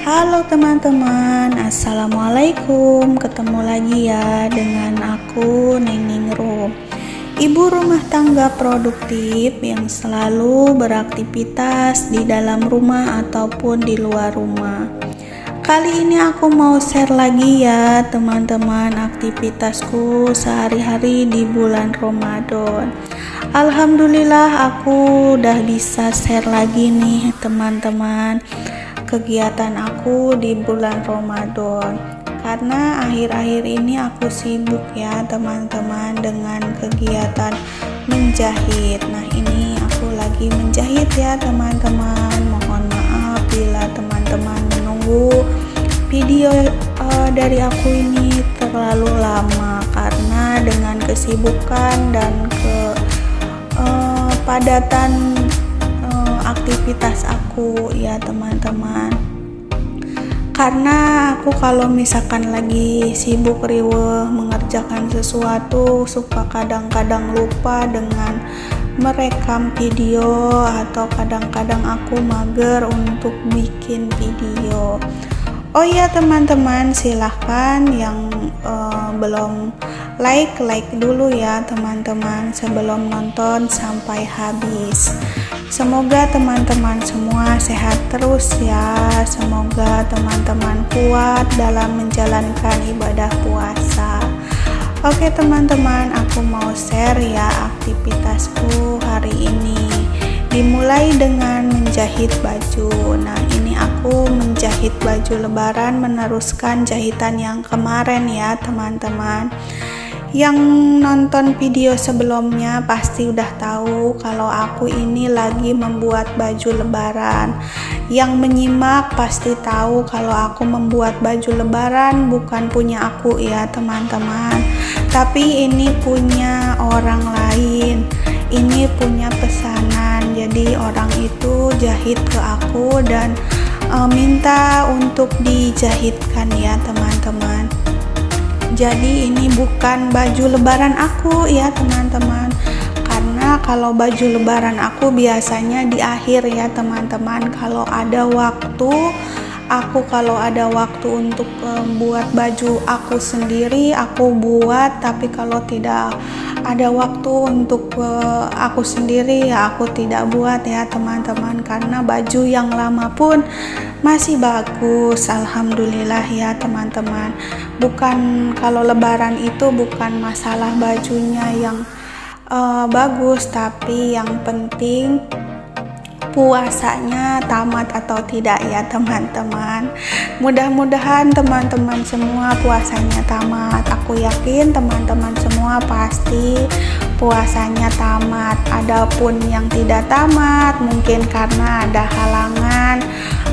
Halo teman-teman, assalamualaikum. Ketemu lagi ya dengan aku, Nening Rum, ibu rumah tangga produktif yang selalu beraktivitas di dalam rumah ataupun di luar rumah. Kali ini aku mau share lagi ya teman-teman aktivitasku sehari-hari di bulan Ramadan. Alhamdulillah aku udah bisa share lagi nih teman-teman kegiatan aku di bulan Ramadan, karena akhir-akhir ini aku sibuk ya teman-teman dengan kegiatan menjahit. Nah ini aku lagi menjahit ya teman-teman, mohon maaf bila teman-teman menunggu video dari aku ini terlalu lama, karena dengan kesibukan dan kepadatan aktivitas aku ya teman-teman. Karena aku kalau misalkan lagi sibuk riweuh mengerjakan sesuatu, suka kadang-kadang lupa dengan merekam video, atau kadang-kadang aku mager untuk bikin video. Oh iya teman-teman, silahkan yang belum like dulu ya teman-teman sebelum nonton sampai habis. Semoga teman-teman semua sehat terus ya. Semoga teman-teman kuat dalam menjalankan ibadah puasa. Oke teman-teman, aku mau share ya aktivitasku hari ini. Dimulai dengan menjahit baju. Nah ini aku menjahit baju lebaran, meneruskan jahitan yang kemarin ya teman-teman. Yang nonton video sebelumnya pasti udah tahu kalau aku ini lagi membuat baju lebaran. Yang menyimak pasti tahu kalau aku membuat baju lebaran bukan punya aku ya teman-teman, tapi ini punya orang lain. Ini punya pesanan, jadi orang itu jahit ke aku dan minta untuk dijahitkan ya teman-teman. Jadi ini bukan baju lebaran aku ya teman-teman, karena kalau baju lebaran aku biasanya di akhir ya teman-teman. Kalau ada waktu untuk buat baju aku sendiri aku buat, tapi kalau tidak ada waktu untuk aku sendiri ya aku tidak buat ya teman-teman, karena baju yang lama pun masih bagus, alhamdulillah ya teman-teman. Bukan, kalau lebaran itu bukan masalah bajunya yang bagus, tapi yang penting puasanya tamat atau tidak ya teman-teman. Mudah-mudahan teman-teman semua puasanya tamat. Aku yakin teman-teman semua pasti puasanya tamat. Adapun yang tidak tamat mungkin karena ada halangan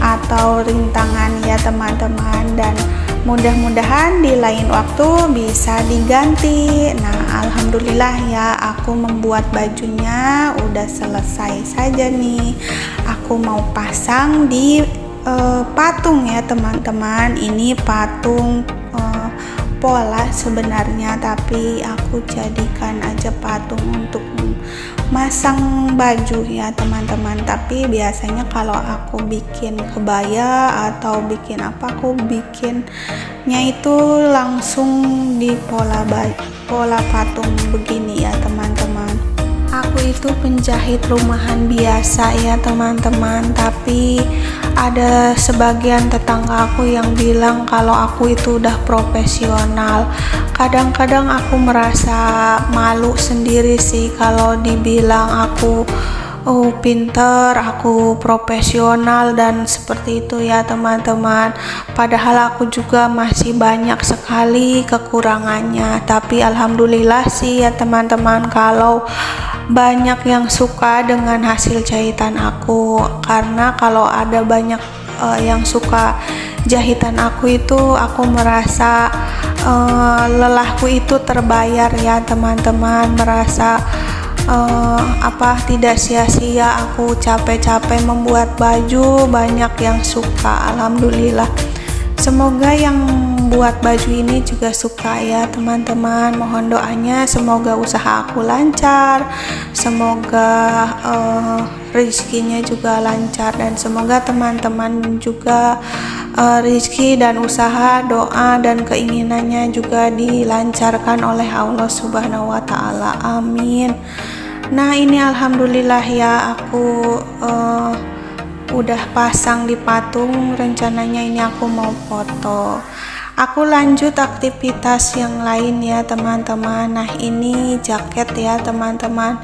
atau rintangan ya teman-teman, dan mudah-mudahan di lain waktu bisa diganti. Nah alhamdulillah ya, aku membuat bajunya udah selesai saja nih. Aku mau pasang di patung ya teman-teman. Ini patung pola sebenarnya, tapi aku jadikan aja patung untuk masang baju ya teman-teman. Tapi biasanya kalau aku bikin kebaya atau bikin apa, aku bikinnya itu langsung di pola patung begini ya teman-teman. Aku itu penjahit rumahan biasa ya teman-teman, tapi ada sebagian tetangga aku yang bilang kalau aku itu udah profesional. Kadang-kadang aku merasa malu sendiri sih kalau dibilang aku pinter, aku profesional dan seperti itu ya teman-teman. Padahal aku juga masih banyak sekali kekurangannya, tapi alhamdulillah sih ya teman-teman kalau banyak yang suka dengan hasil jahitan aku. Karena kalau ada banyak yang suka jahitan aku itu, aku merasa lelahku itu terbayar ya teman-teman. Merasa tidak sia-sia aku capek-capek membuat baju, banyak yang suka, alhamdulillah. Semoga yang buat baju ini juga suka ya teman-teman. Mohon doanya semoga usaha aku lancar, semoga rezekinya juga lancar, dan semoga teman-teman juga rezeki dan usaha, doa dan keinginannya juga dilancarkan oleh Allah Subhanahu wa Ta'ala. Amin. Nah, ini alhamdulillah ya, aku udah pasang di patung. Rencananya ini aku mau foto. Aku lanjut aktivitas yang lain ya teman-teman. Nah, ini jaket ya teman-teman.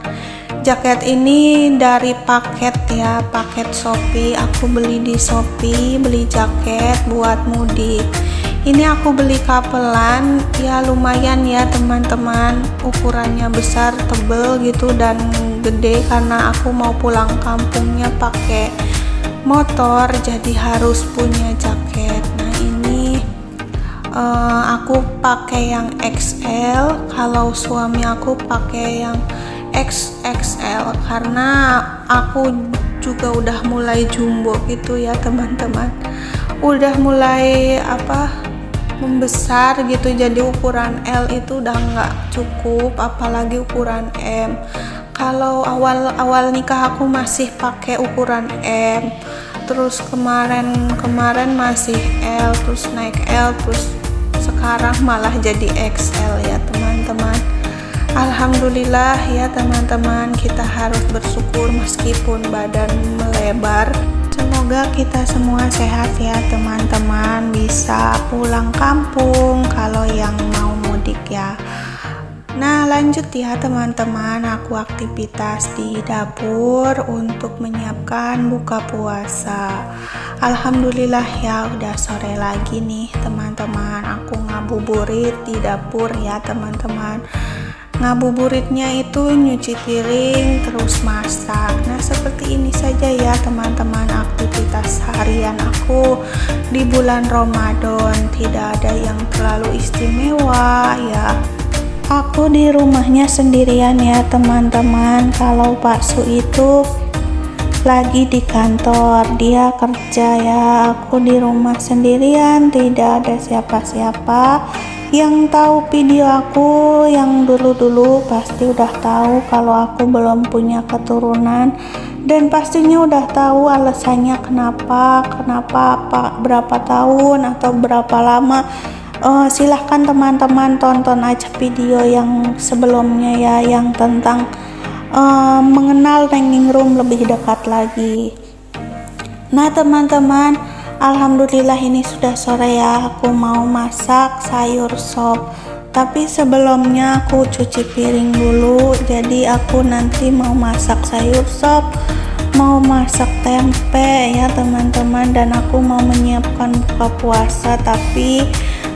Jaket ini dari paket ya, paket Shopee. Aku beli di Shopee, beli jaket buat mudik. Ini aku beli kapelan ya, lumayan ya teman-teman, ukurannya besar, tebel gitu dan gede karena aku mau pulang kampungnya pakai motor, jadi harus punya jaket. Nah, ini aku pakai yang XL, kalau suami aku pakai yang XXL karena aku juga udah mulai jumbo gitu ya teman-teman, udah mulai membesar gitu, jadi ukuran L itu udah nggak cukup, apalagi ukuran M. Kalau awal nikah aku masih pakai ukuran M, terus kemarin masih L, terus naik L, terus sekarang malah jadi XL ya teman-teman. Alhamdulillah ya teman-teman, kita harus bersyukur meskipun badan melebar. Semoga kita semua sehat ya teman-teman, bisa pulang kampung kalau yang mau mudik ya. Nah, lanjut ya teman-teman, aku aktivitas di dapur untuk menyiapkan buka puasa. Alhamdulillah ya, udah sore lagi nih teman-teman, aku ngabuburit di dapur ya teman-teman. Ngabuburitnya itu nyuci piring terus masak. Nah, seperti ini saja ya teman-teman aktivitas harian aku di bulan Ramadan, tidak ada yang terlalu istimewa ya. Aku di rumahnya sendirian ya teman-teman. Kalau Pak Su itu lagi di kantor, dia kerja ya. Aku di rumah sendirian, tidak ada siapa-siapa. Yang tahu video aku yang dulu-dulu pasti udah tahu kalau aku belum punya keturunan, dan pastinya udah tahu alasannya kenapa berapa tahun atau berapa lama. Silahkan teman-teman tonton aja video yang sebelumnya ya, yang tentang mengenal Ningrum lebih dekat lagi. Nah teman-teman, alhamdulillah ini sudah sore ya, aku mau masak sayur sop. Tapi sebelumnya aku cuci piring dulu, jadi aku nanti mau masak sayur sop, mau masak tempe ya teman-teman, dan aku mau menyiapkan buka puasa. Tapi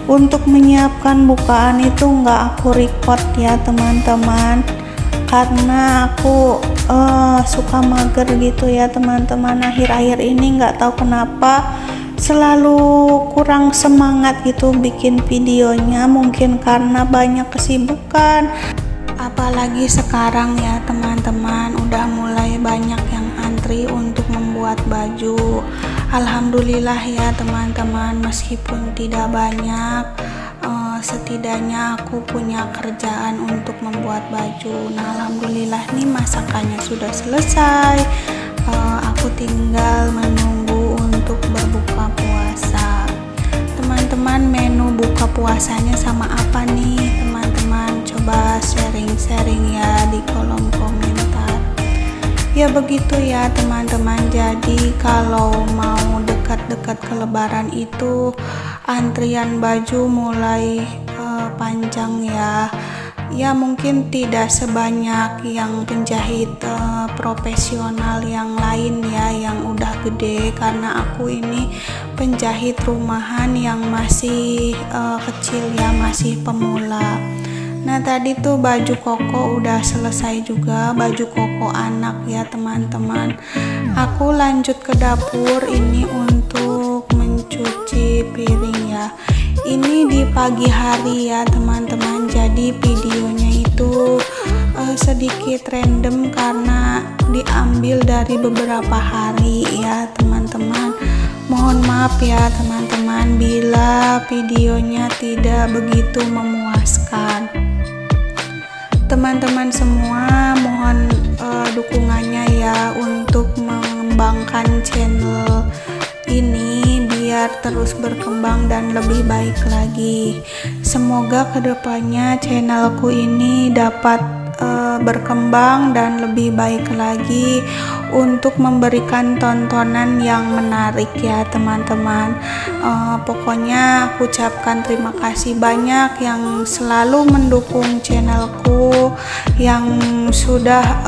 untuk menyiapkan bukaan itu nggak aku record ya teman-teman, karena aku suka mager gitu ya teman-teman. Akhir-akhir ini nggak tahu kenapa selalu kurang semangat gitu bikin videonya, mungkin karena banyak kesibukan. Apalagi sekarang ya teman-teman, udah mulai banyak yang antri untuk membuat baju. Alhamdulillah ya teman-teman, meskipun tidak banyak, setidaknya aku punya kerjaan untuk membuat baju. Nah, alhamdulillah nih masakannya sudah selesai. Aku tinggal menunggu untuk berbuka puasa. Teman-teman, menu buka puasanya sama apa nih teman-teman? Coba sharing-sharing ya di kolom komentar. Ya begitu ya teman-teman, jadi kalau mau dekat-dekat ke lebaran itu antrian baju mulai panjang ya. Ya mungkin tidak sebanyak yang penjahit profesional yang lain ya, yang udah gede, karena aku ini penjahit rumahan yang masih kecil ya, masih pemula. Nah, tadi tuh baju koko udah selesai juga, baju koko anak ya teman-teman. Aku lanjut ke dapur ini untuk mencuci piring ya. Ini di pagi hari ya teman-teman, jadi videonya itu sedikit random karena diambil dari beberapa hari ya teman-teman. Mohon maaf ya teman-teman bila videonya tidak begitu memuaskan. Teman-teman semua mohon dukungannya ya untuk mengembangkan channel ini biar terus berkembang dan lebih baik lagi. Semoga kedepannya channelku ini dapat berkembang dan lebih baik lagi untuk memberikan tontonan yang menarik ya teman-teman. Pokoknya aku ucapkan terima kasih banyak yang selalu mendukung channelku, yang sudah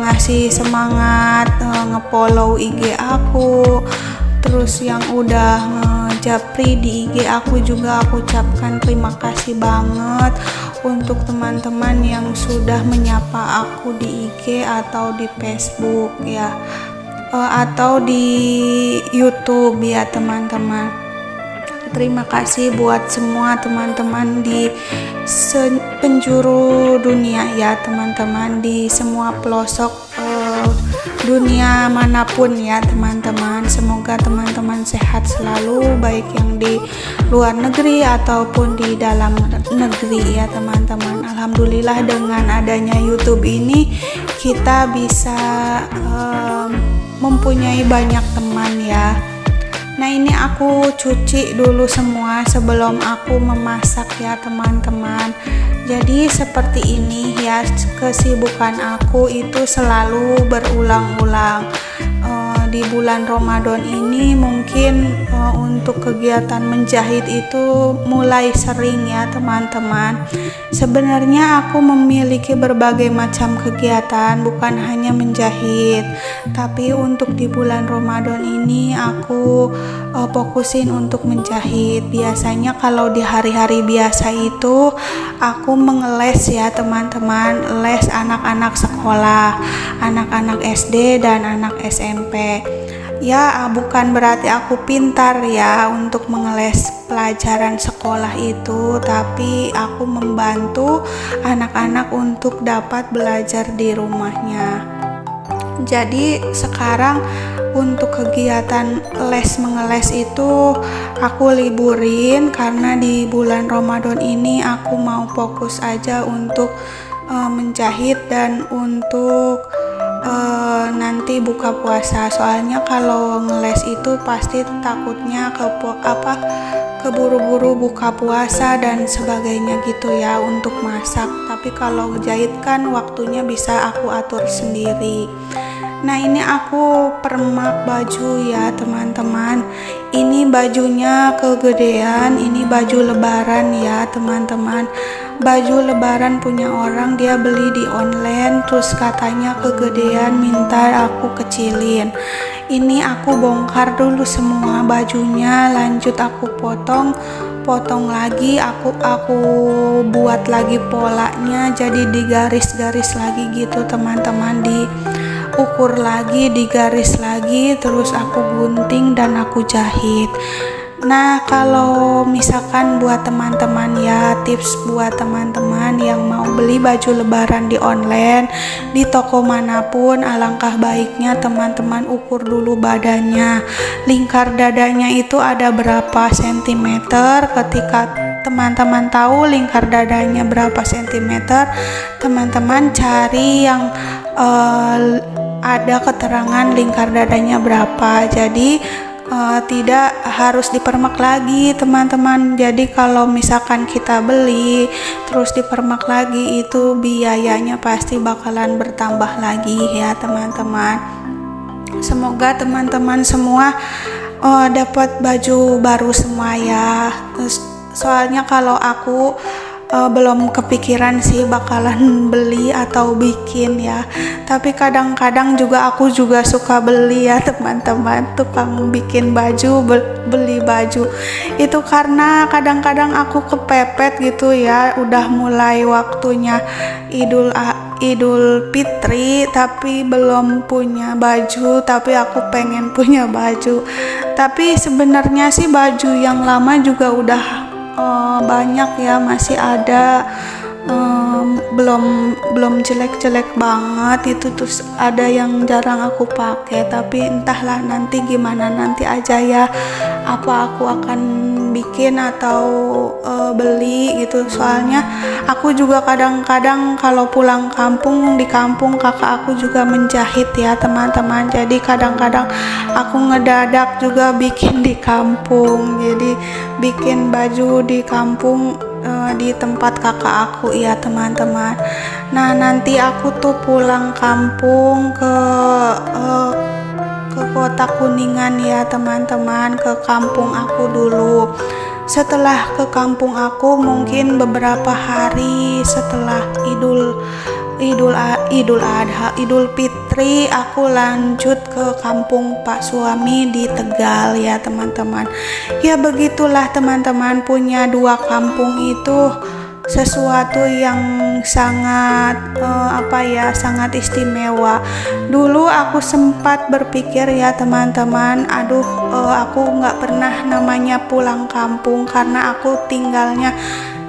ngasih semangat ngefollow IG aku, terus yang udah ngejapri di IG aku juga aku ucapkan terima kasih banget. Untuk teman-teman yang sudah menyapa aku di IG atau di Facebook ya, atau di YouTube ya teman-teman. Terima kasih buat semua teman-teman di penjuru dunia ya teman-teman, di semua pelosok dunia manapun ya teman-teman. Semoga teman-teman sehat selalu, baik yang di luar negeri ataupun di dalam negeri ya teman-teman. Alhamdulillah dengan adanya YouTube ini kita bisa mempunyai banyak teman ya. Nah ini aku cuci dulu semua sebelum aku memasak ya teman-teman. Jadi seperti ini ya, kesibukan aku itu selalu berulang-ulang. Di bulan Ramadan ini mungkin untuk kegiatan menjahit itu mulai sering ya teman-teman. Sebenarnya aku memiliki berbagai macam kegiatan, bukan hanya menjahit, tapi untuk di bulan Ramadan ini aku fokusin untuk menjahit. Biasanya kalau di hari-hari biasa itu aku mengeles ya teman-teman, les anak-anak sekolah, anak-anak SD dan anak SMP. Ya bukan berarti aku pintar ya untuk mengeles pelajaran sekolah itu, tapi aku membantu anak-anak untuk dapat belajar di rumahnya. Jadi sekarang untuk kegiatan les mengeles itu aku liburin karena di bulan Ramadan ini aku mau fokus aja untuk menjahit dan untuk nanti buka puasa. Soalnya kalau ngeles itu pasti takutnya keburu-buru buka puasa dan sebagainya gitu ya untuk masak. Tapi kalau ngejahit kan waktunya bisa aku atur sendiri. Nah ini aku permak baju ya teman-teman. Ini bajunya kegedean, ini baju lebaran ya teman-teman. Baju lebaran punya orang, dia beli di online, terus katanya kegedean, minta aku kecilin. Ini aku bongkar dulu semua bajunya, lanjut aku potong lagi, aku buat lagi polanya, jadi digaris-garis lagi gitu teman-teman, diukur lagi, digaris lagi, terus aku gunting dan aku jahit. Nah kalau misalkan buat teman-teman ya, tips buat teman-teman yang mau beli baju lebaran di online, di toko manapun, alangkah baiknya teman-teman ukur dulu badannya, lingkar dadanya itu ada berapa sentimeter. Ketika teman-teman tahu lingkar dadanya berapa sentimeter, teman-teman cari yang ada keterangan lingkar dadanya berapa. Jadi tidak harus dipermak lagi teman-teman. Jadi kalau misalkan kita beli terus dipermak lagi, itu biayanya pasti bakalan bertambah lagi ya teman-teman. Semoga teman-teman semua dapat baju baru semua ya. Soalnya kalau aku belum kepikiran sih bakalan beli atau bikin ya, tapi kadang-kadang juga aku juga suka beli ya teman-teman, tukang bikin baju, beli baju itu karena kadang-kadang aku kepepet gitu ya, udah mulai waktunya Idul Fitri tapi belum punya baju, tapi aku pengen punya baju. Tapi sebenarnya sih baju yang lama juga udah banyak ya, masih ada belum jelek-jelek banget itu, terus ada yang jarang aku pakai, tapi entahlah nanti gimana nanti aja ya, apa aku akan bikin atau beli gitu. Soalnya aku juga kadang-kadang kalau pulang kampung, di kampung kakak aku juga menjahit ya teman-teman, jadi kadang-kadang aku ngedadak juga bikin di kampung, jadi bikin baju di kampung di tempat kakak aku ya teman-teman. Nah nanti aku tuh pulang kampung ke kota Kuningan ya teman-teman, ke kampung aku dulu. Setelah ke kampung aku mungkin beberapa hari setelah Idul Fitri aku lanjut ke kampung Pak Suami di Tegal ya teman-teman. Ya begitulah teman-teman, punya dua kampung itu sesuatu yang sangat sangat istimewa. Dulu aku sempat berpikir ya teman-teman, aku nggak pernah namanya pulang kampung karena aku tinggalnya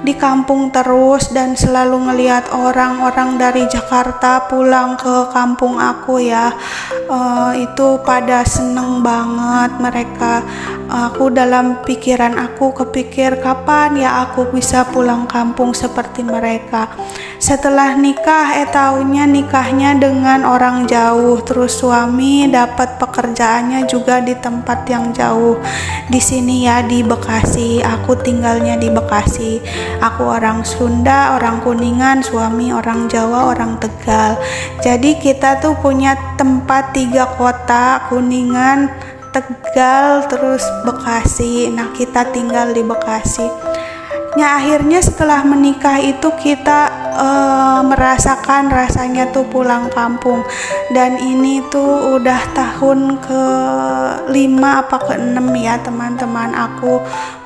di kampung terus dan selalu ngelihat orang-orang dari Jakarta pulang ke kampung aku ya. Itu pada seneng banget mereka. Aku dalam pikiran aku kepikir kapan ya aku bisa pulang kampung seperti mereka. Setelah nikah, taunya nikahnya dengan orang jauh, terus suami dapat pekerjaannya juga di tempat yang jauh. Di sini ya di Bekasi, aku tinggalnya di Bekasi. Aku orang Sunda, orang Kuningan, suami orang Jawa, orang Tegal. Jadi kita tuh punya tempat 3 kota, Kuningan, Tegal, terus Bekasi. Nah kita tinggal di Bekasi. Nah akhirnya setelah menikah itu kita merasakan rasanya tuh pulang kampung, dan ini tuh udah tahun ke-5 apa ke-6 ya teman-teman aku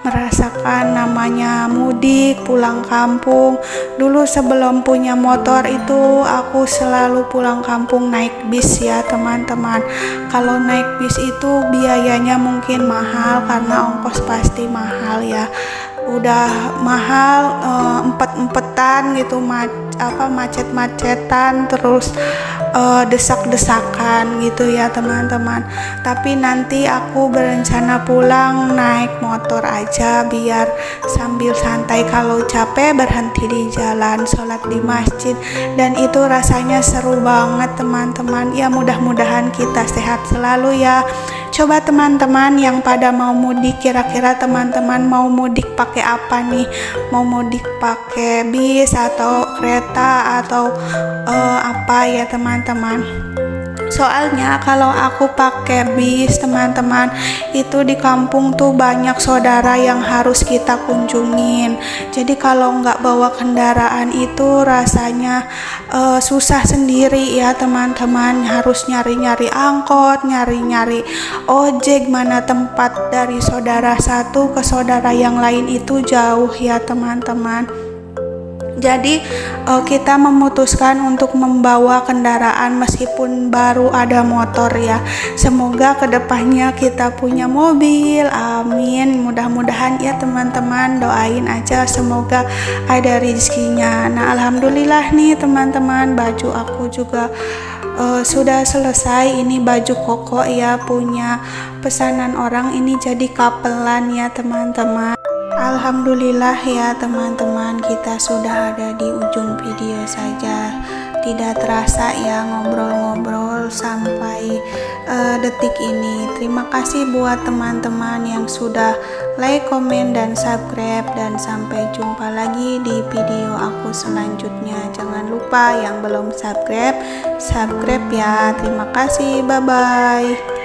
merasakan namanya mudik pulang kampung. Dulu sebelum punya motor itu aku selalu pulang kampung naik bis ya teman-teman. Kalau naik bis itu biayanya mungkin mahal karena ongkos pasti mahal ya, udah mahal, empet-empetan gitu, macet-macetan, terus desak-desakan gitu ya teman-teman. Tapi nanti aku berencana pulang naik motor aja biar sambil santai, kalau capek berhenti di jalan, sholat di masjid, dan itu rasanya seru banget teman-teman. Ya mudah-mudahan kita sehat selalu ya. Coba teman-teman yang pada mau mudik, kira-kira teman-teman mau mudik pakai apa nih? Mau mudik pakai bis atau kereta atau apa ya teman-teman? Soalnya kalau aku pakai bis teman-teman, itu di kampung tuh banyak saudara yang harus kita kunjungin. Jadi kalau nggak bawa kendaraan itu rasanya susah sendiri ya teman-teman. Harus nyari-nyari angkot, nyari-nyari ojek, mana tempat dari saudara satu ke saudara yang lain itu jauh ya teman-teman. Jadi kita memutuskan untuk membawa kendaraan meskipun baru ada motor ya. Semoga kedepannya kita punya mobil, amin. Mudah-mudahan ya teman-teman, doain aja semoga ada rezekinya. Nah alhamdulillah nih teman-teman, baju aku juga sudah selesai. Ini baju koko ya, punya pesanan orang, ini jadi kapelan ya teman-teman. Alhamdulillah ya teman-teman, kita sudah ada di ujung video saja. Tidak terasa ya ngobrol-ngobrol sampai detik ini. Terima kasih buat teman-teman yang sudah like, komen, dan subscribe, dan sampai jumpa lagi di video aku selanjutnya. Jangan lupa yang belum subscribe ya. Terima kasih, bye bye.